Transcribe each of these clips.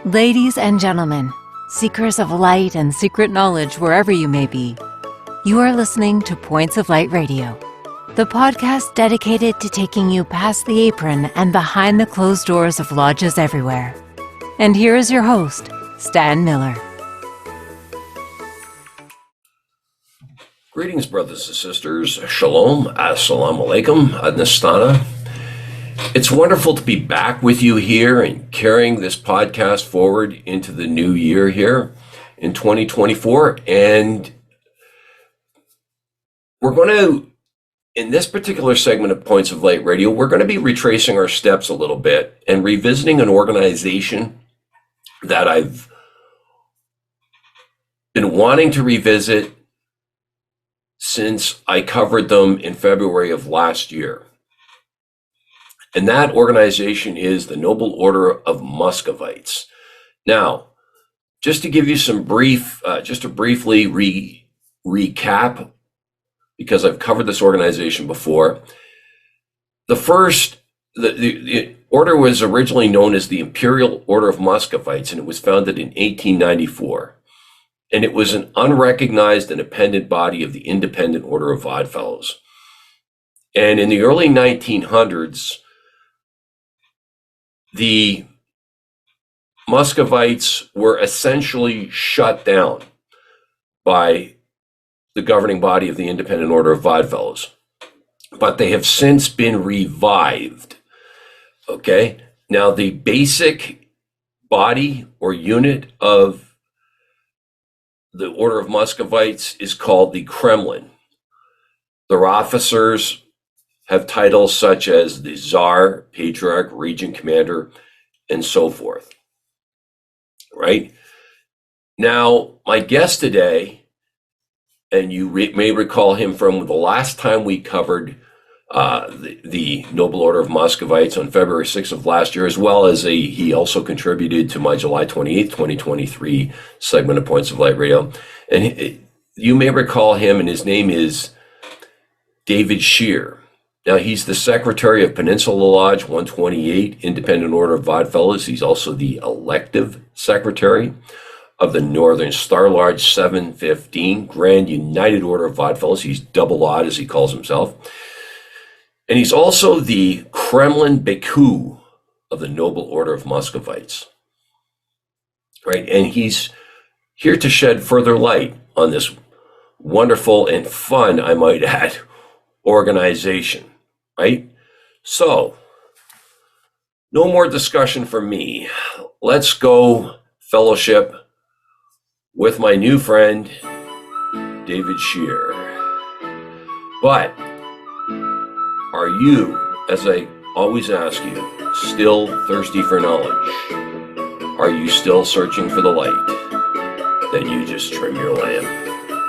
Ladies and gentlemen, seekers of light and secret knowledge wherever you may be, you are listening to Points of Light Radio, the podcast dedicated to taking you past the apron and behind the closed doors of lodges everywhere. And here is your host, Stan Miller. Greetings, brothers and sisters. Shalom, assalamu alaikum, adnastana. It's wonderful to be back with you here and carrying this podcast forward into the new year here in 2024. And we're going to, in this particular segment of Points of Light Radio, we're going to be retracing our steps a little bit and revisiting an organization that I've been wanting to revisit since I covered them in February of last year. And that organization is the Noble Order of Muscovites. Now, just to give you some just to briefly recap, because I've covered this organization before. The order was originally known as the Imperial Order of Muscovites, and it was founded in 1894. And it was an unrecognized independent body of the Independent Order of Oddfellows. And in the early 1900s, the Muscovites were essentially shut down by the governing body of the Independent Order of Oddfellows. But they have since been revived. Okay? Now, the basic body or unit of the Order of Muscovites is called the Kremlin. Their officers have titles such as the Tsar, Patriarch, Regent Commander, and so forth. Right? Now, my guest today, and you may recall him from the last time we covered the Noble Order of Muscovites on February 6th of last year, as well as he also contributed to my July 28th, 2023 segment of Points of Light Radio. And you may recall him, and his name is David Scheer. Now, he's the secretary of Peninsula Lodge 128, Independent Order of Oddfellows. He's also the elective secretary of the Northern Star Lodge 715, Grand United Order of Oddfellows. He's double odd, as he calls himself. And he's also the Kremlin Baku of the Noble Order of Muscovites. Right? And he's here to shed further light on this wonderful and fun, I might add, organization. Right? So, no more discussion from me. Let's go fellowship with my new friend, David Scheer. But are you, as I always ask you, still thirsty for knowledge? Are you still searching for the light? Then you just trim your lamp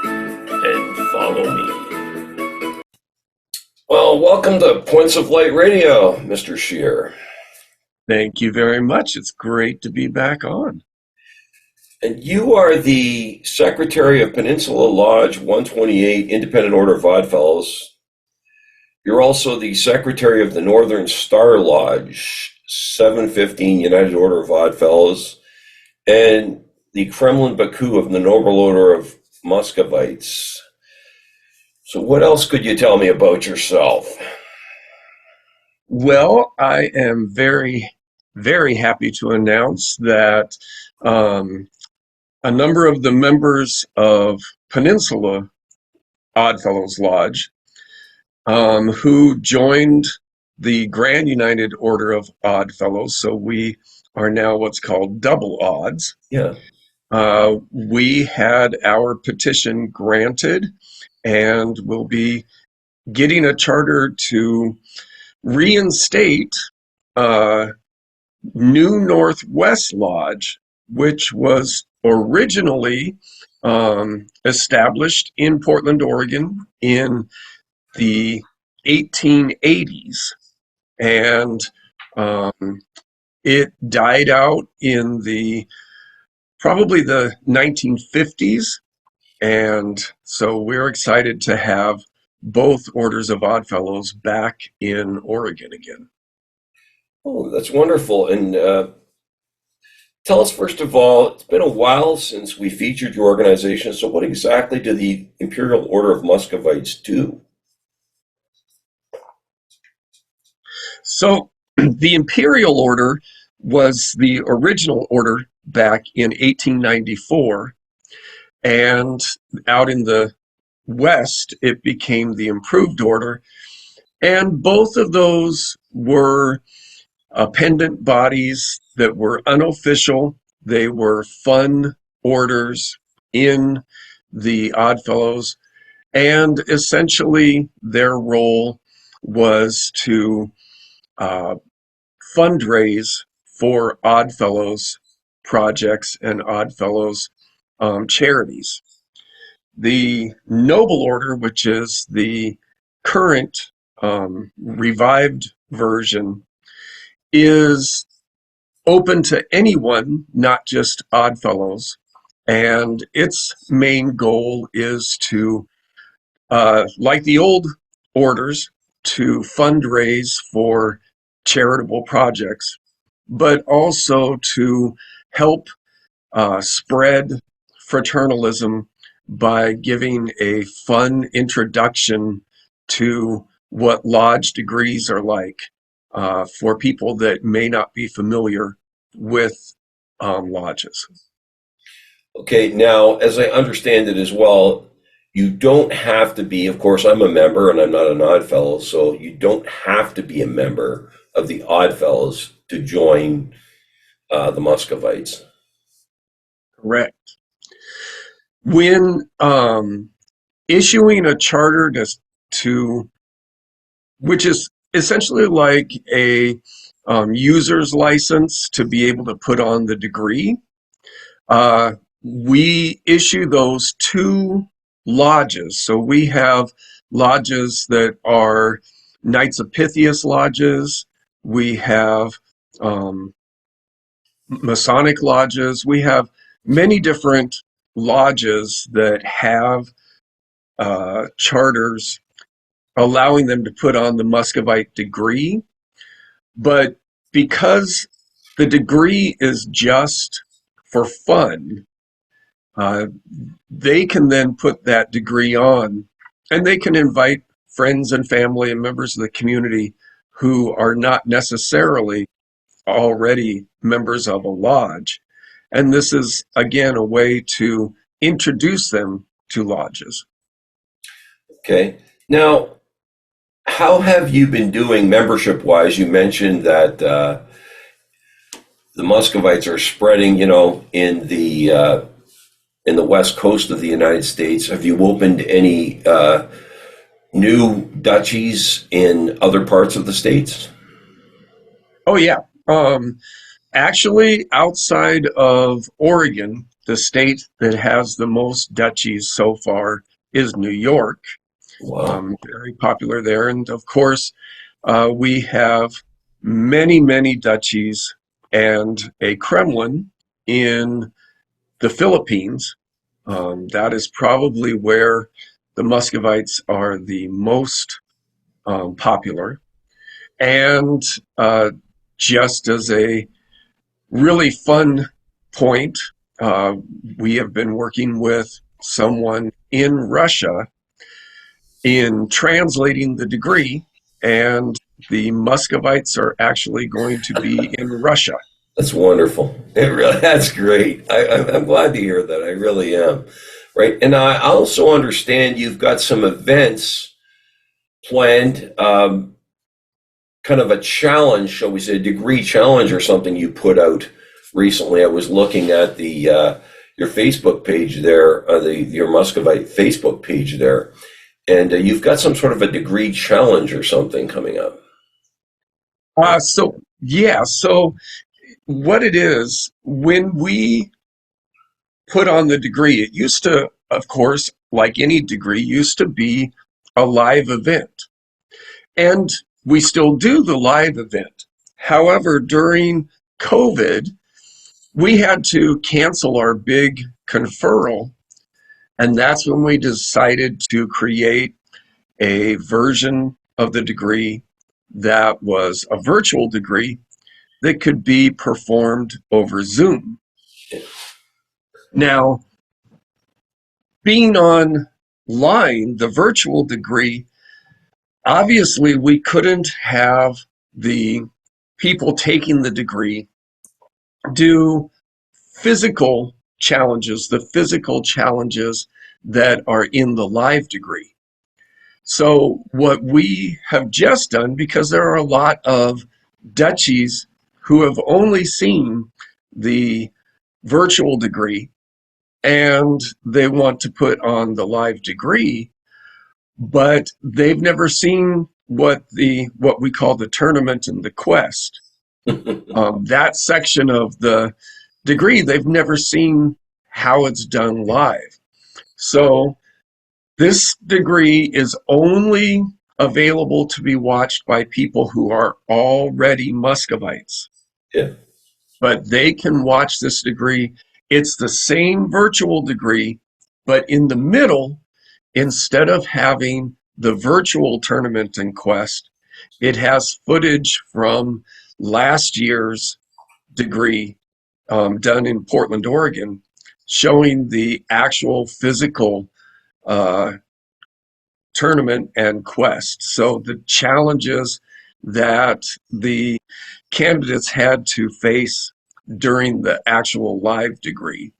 and follow me. Well, welcome to Points of Light Radio, Mr. Scheer. Thank you very much. It's great to be back on. And you are the secretary of Peninsula Lodge 128, Independent Order of Oddfellows. You're also the secretary of the Northern Star Lodge 715, United Order of Oddfellows, and the Kremlin Baku of the Noble Order of Muscovites. So what else could you tell me about yourself? Well, I am very, very happy to announce that a number of the members of Peninsula Oddfellows Lodge who joined the Grand United Order of Oddfellows, so we are now what's called double odds. Yeah. We had our petition granted, and we'll be getting a charter to reinstate New Northwest Lodge, which was originally established in Portland, Oregon in the 1880s, and it died out in probably the 1950s. And so we're excited to have both orders of Oddfellows back in Oregon again. Oh, that's wonderful. And Tell us, first of all, it's been a while since we featured your organization, so what exactly do the Imperial Order of Muscovites do? So the Imperial Order was the original order back in 1894, and out in the West, it became the Improved Order. And both of those were appendant bodies that were unofficial. They were fun orders in the Oddfellows, and essentially their role was to uh, fundraise for Oddfellows projects and Oddfellows charities. The Noble Order, which is the current revived version, is open to anyone, not just Oddfellows. And its main goal is to, like the old orders, to fundraise for charitable projects, but also to help spread fraternalism by giving a fun introduction to what lodge degrees are like for people that may not be familiar with lodges. Okay, now, as I understand it as well, you don't have to be, of course, I'm a member and I'm not an Oddfellow, so you don't have to be a member of the Oddfellows to join the Muscovites. Correct. When issuing a charter to which is essentially like a user's license to be able to put on the degree, we issue those to lodges. So we have lodges that are Knights of Pythias lodges. We have um, Masonic lodges. We have many different lodges that have charters allowing them to put on the Muscovite degree. But because the degree is just for fun, uh, they can then put that degree on, and they can invite friends and family and members of the community who are not necessarily already members of a lodge. And this is, again, a way to introduce them to lodges. Okay, now, how have you been doing membership wise? You mentioned that the Muscovites are spreading, in the west coast of the United States. Have you opened any new duchies in other parts of the states? Oh, yeah. Actually, outside of Oregon, the state that has the most duchies so far is New York. Wow. Very popular there. And of course, we have many, many duchies and a Kremlin in the Philippines. That is probably where the Muscovites are the most popular. And just as a really fun point, uh, we have been working with someone in Russia in translating the degree, and the Muscovites are actually going to be in Russia. That's wonderful. That's great. I'm glad to hear that. I really am. Right. And I also understand you've got some events planned, kind of a challenge, shall we say, a degree challenge or something you put out recently. I was looking at the your Facebook page there, your Muscovite Facebook page there, and you've got some sort of a degree challenge or something coming up. So what it is, when we put on the degree, it used to, of course, like any degree, used to be a live event. And we still do the live event. However, during COVID, we had to cancel our big conferral, and that's when we decided to create a version of the degree that was a virtual degree that could be performed over Zoom. Now, being online, the virtual degree, obviously we couldn't have the people taking the degree do physical challenges, the physical challenges that are in the live degree. So what we have just done, because there are a lot of duchies who have only seen the virtual degree and they want to put on the live degree, but they've never seen what we call the tournament and the quest. That section of the degree, they've never seen how it's done live. So this degree is only available to be watched by people who are already Muscovites. Yeah. But they can watch this degree. It's the same virtual degree, but in the middle, instead of having the virtual tournament and quest, it has footage from last year's degree done in Portland, Oregon, showing the actual physical tournament and quest. So the challenges that the candidates had to face during the actual live degree.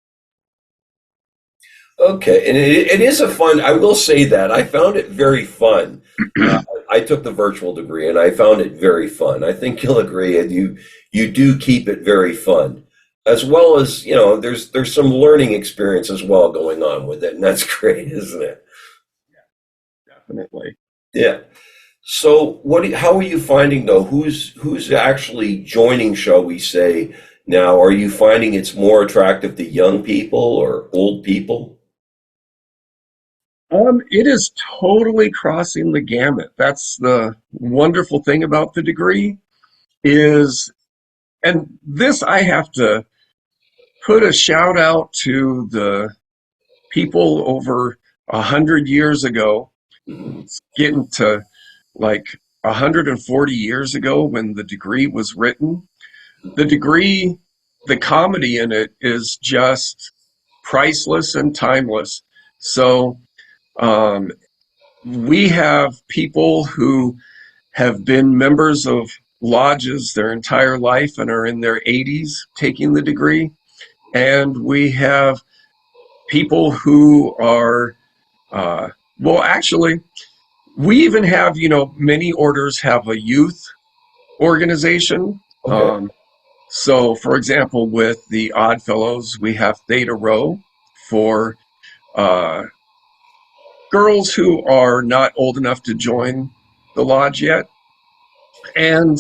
Okay, and it is a fun, I will say that. I found it very fun. I took the virtual degree and I found it very fun. I think you'll agree, and you do keep it very fun. As well as, there's some learning experience as well going on with it, and that's great, isn't it? Definitely. Yeah. So how are you finding though? Who's actually joining, shall we say, now? Are you finding it's more attractive to young people or old people? It is totally crossing the gamut. That's the wonderful thing about the degree is, and this I have to put a shout out to the people over 100 years ago. It's getting to like 140 years ago when the degree was written. The degree, the comedy in it is just priceless and timeless. So we have people who have been members of lodges their entire life and are in their 80s taking the degree. And we have people who are, actually, we even have, many orders have a youth organization. Okay. So, for example, with the Odd Fellows, we have Theta Rho for girls who are not old enough to join the lodge yet. And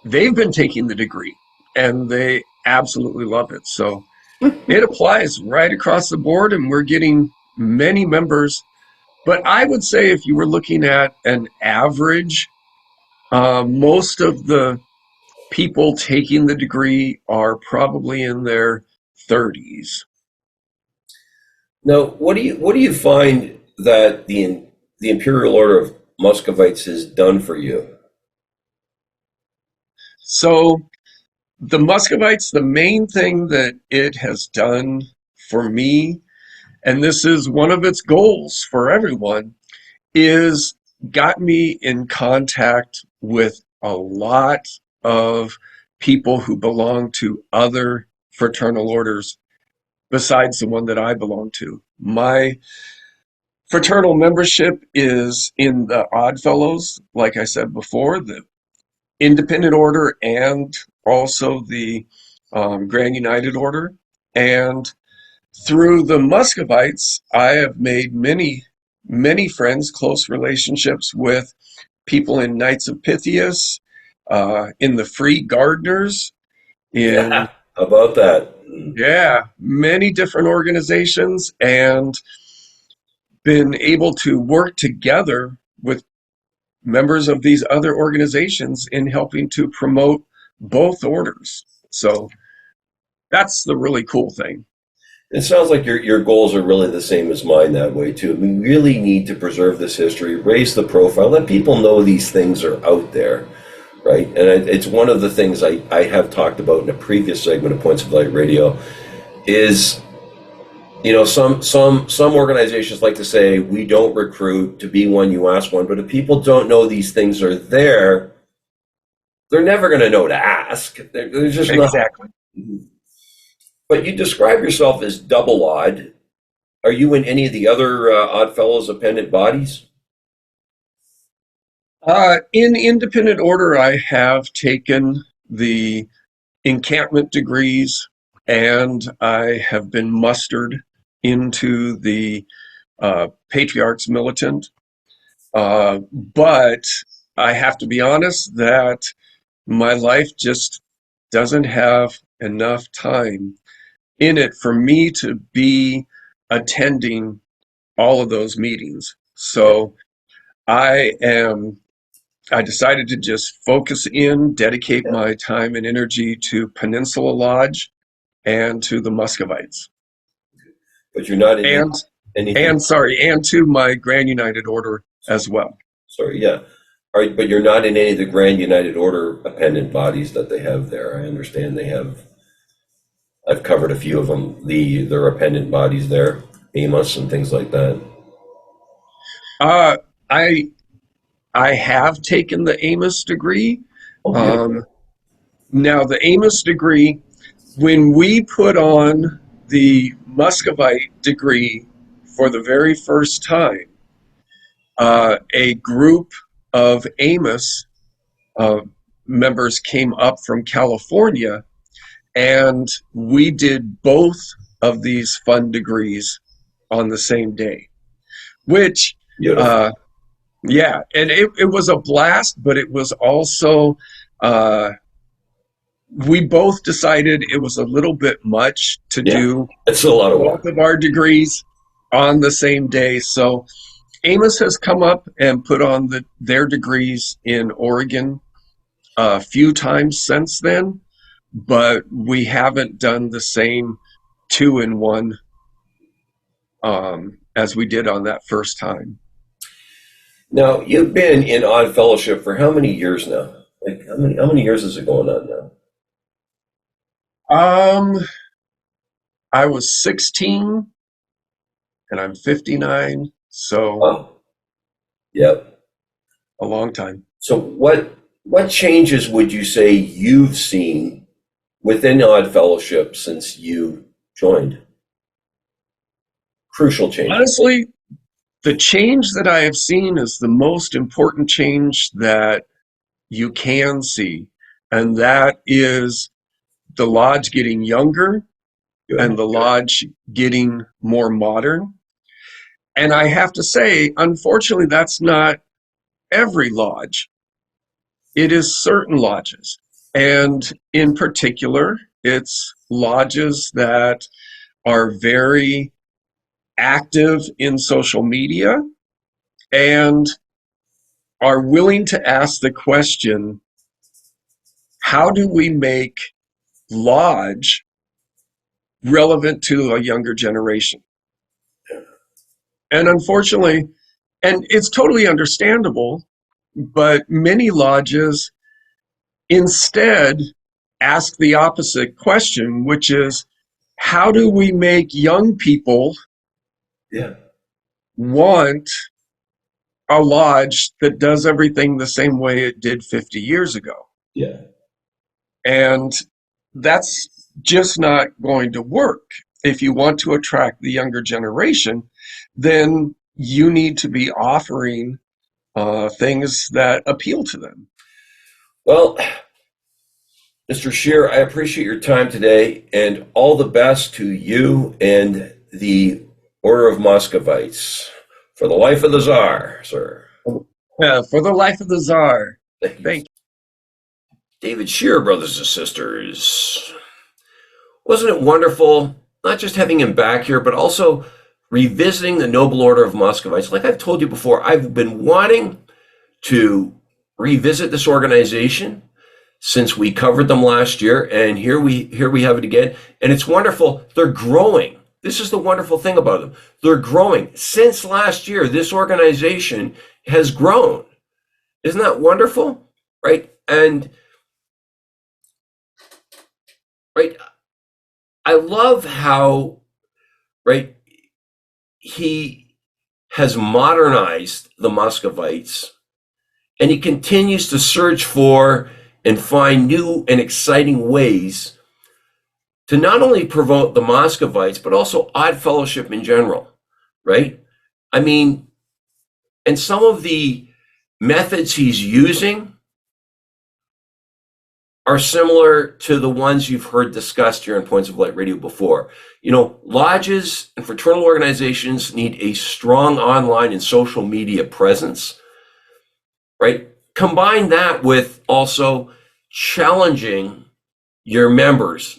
they've been taking the degree and they absolutely love it. So it applies right across the board and we're getting many members. But I would say if you were looking at an average, most of the people taking the degree are probably in their 30s. Now, what do you find that the Imperial Order of Muscovites has done for you? So the Muscovites, the main thing that it has done for me, and this is one of its goals for everyone, is got me in contact with a lot of people who belong to other fraternal orders besides the one that I belong to. My fraternal membership is in the Odd Fellows, like I said before, the Independent Order and also the Grand United Order. And through the Muscovites, I have made many, many friends, close relationships with people in Knights of Pythias, in the Free Gardeners, in, How about that? many different organizations, and been able to work together with members of these other organizations in helping to promote both orders. So that's the really cool thing. It sounds like your goals are really the same as mine that way too. We really need to preserve this history, raise the profile, let people know these things are out there. right? And it's one of the things I have talked about in a previous segment of Points of Light Radio is, some organizations like to say we don't recruit, to be one you ask one, but if people don't know these things are there, they're never going to know to ask. They're just Exactly. not. But you describe yourself as double odd. Are you in any of the other Odd Fellows appendant bodies? In independent order, I have taken the encampment degrees, and I have been mustered into the Patriarchs Militant. But I have to be honest that my life just doesn't have enough time in it for me to be attending all of those meetings. So I decided to just focus in, dedicate my time and energy to Peninsula Lodge and to the Muscovites. But you're not in anything. And to my Grand United Order as well. Sorry, yeah. But you're not in any of the Grand United Order appendant bodies that they have there. I understand they have. I've covered a few of them. Their appendant bodies there, Amos and things like that. I have taken the Amos degree. Oh, Now the Amos degree, when we put on the Muscovite degree for the very first time, a group of Amos members came up from California, and we did both of these fun degrees on the same day, which, yeah, and it was a blast, but it was also, we both decided it was a little bit much to do it's a lot of work. both of our degrees on the same day. So Amos has come up and put on their degrees in Oregon a few times since then, but we haven't done the same 2-in-1 as we did on that first time. Now, you've been in Odd Fellowship for how many years now? Like how many years is it going on now? I was 16 and I'm 59, so Oh, yep. a long time. So what changes would you say you've seen within Odd Fellowship since you joined? Crucial change. Honestly, the change that I have seen is the most important change that you can see, and that is the lodge getting younger and the lodge getting more modern. And I have to say, unfortunately, that's not every lodge. It is certain lodges. And in particular, it's lodges that are very active in social media and are willing to ask the question, how do we make lodge relevant to a younger generation? And unfortunately, and it's totally understandable, but many lodges instead ask the opposite question, which is, how do we make young people want a lodge that does everything the same way it did 50 years ago? Yeah. And that's just not going to work. If you want to attract the younger generation, then you need to be offering things that appeal to them. Well, Mr. Scheer, I appreciate your time today, and all the best to you and the Order of Muscovites. For the life of the Tsar, sir. For the life of the Tsar. Thank you. David Scheer, brothers and sisters. Wasn't it wonderful, not just having him back here, but also revisiting the Noble Order of Muscovites? Like I've told you before, I've been wanting to revisit this organization since we covered them last year, and here we have it again. And it's wonderful. They're growing. This is the wonderful thing about them. They're growing. Since last year, this organization has grown. Isn't that wonderful? Right? And right, I love how, right, he has modernized the Muscovites, and he continues to search for and find new and exciting ways to not only promote the Muscovites, but also Odd Fellowship in general, right? I mean, and some of the methods he's using are similar to the ones you've heard discussed here on Points of Light Radio before. You know, lodges and fraternal organizations need a strong online and social media presence, right? Combine that with also challenging your members,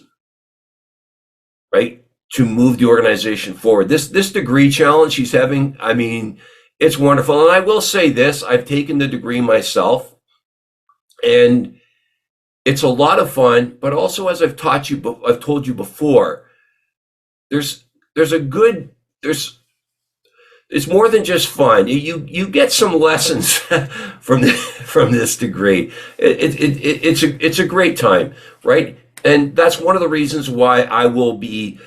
right, to move the organization forward. This degree challenge he's having, I mean, it's wonderful. And I will say this, I've taken the degree myself, and it's a lot of fun, but also, as I've told you before, it's more than just fun. You get some lessons from this degree. It's a great time, right? And that's one of the reasons why I will be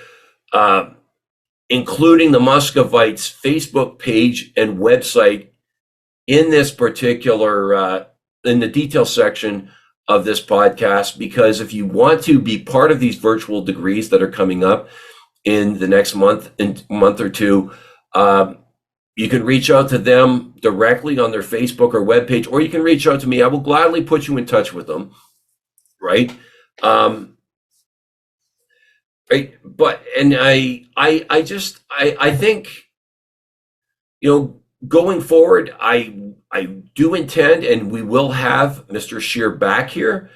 including the Muscovites Facebook page and website in this particular in the detail section of this podcast, because if you want to be part of these virtual degrees that are coming up in the next month or two, you can reach out to them directly on their Facebook or webpage, or you can reach out to me. I will gladly put you in touch with them, right? Right. But, and I think, you know, going forward, I do intend, and we will have Mr. Scheer back here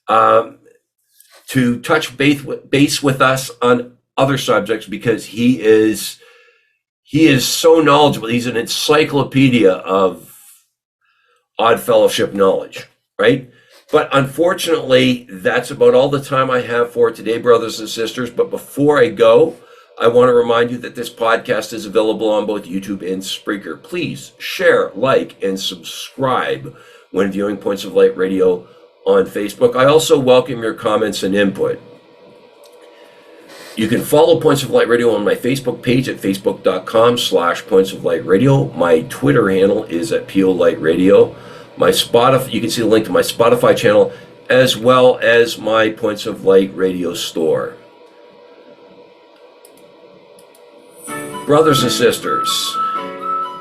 to touch base with us on other subjects, because he is so knowledgeable. He's an encyclopedia of Odd Fellowship knowledge, right? But unfortunately, that's about all the time I have for today, brothers and sisters. But before I go, I want to remind you that this podcast is available on both YouTube and Spreaker. Please share, like, and subscribe when viewing Points of Light Radio on Facebook. I also welcome your comments and input. You can follow Points of Light Radio on my Facebook page at facebook.com/Points of Light Radio. My Twitter handle is at PO Light Radio. My Spotify, you can see the link to my Spotify channel, as well as my Points of Light Radio store. Brothers and sisters,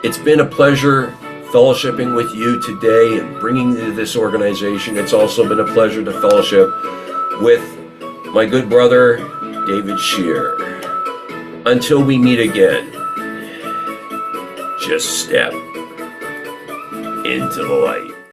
it's been a pleasure fellowshipping with you today and bringing you to this organization. It's also been a pleasure to fellowship with my good brother, David Scheer. Until we meet again, just step into the light.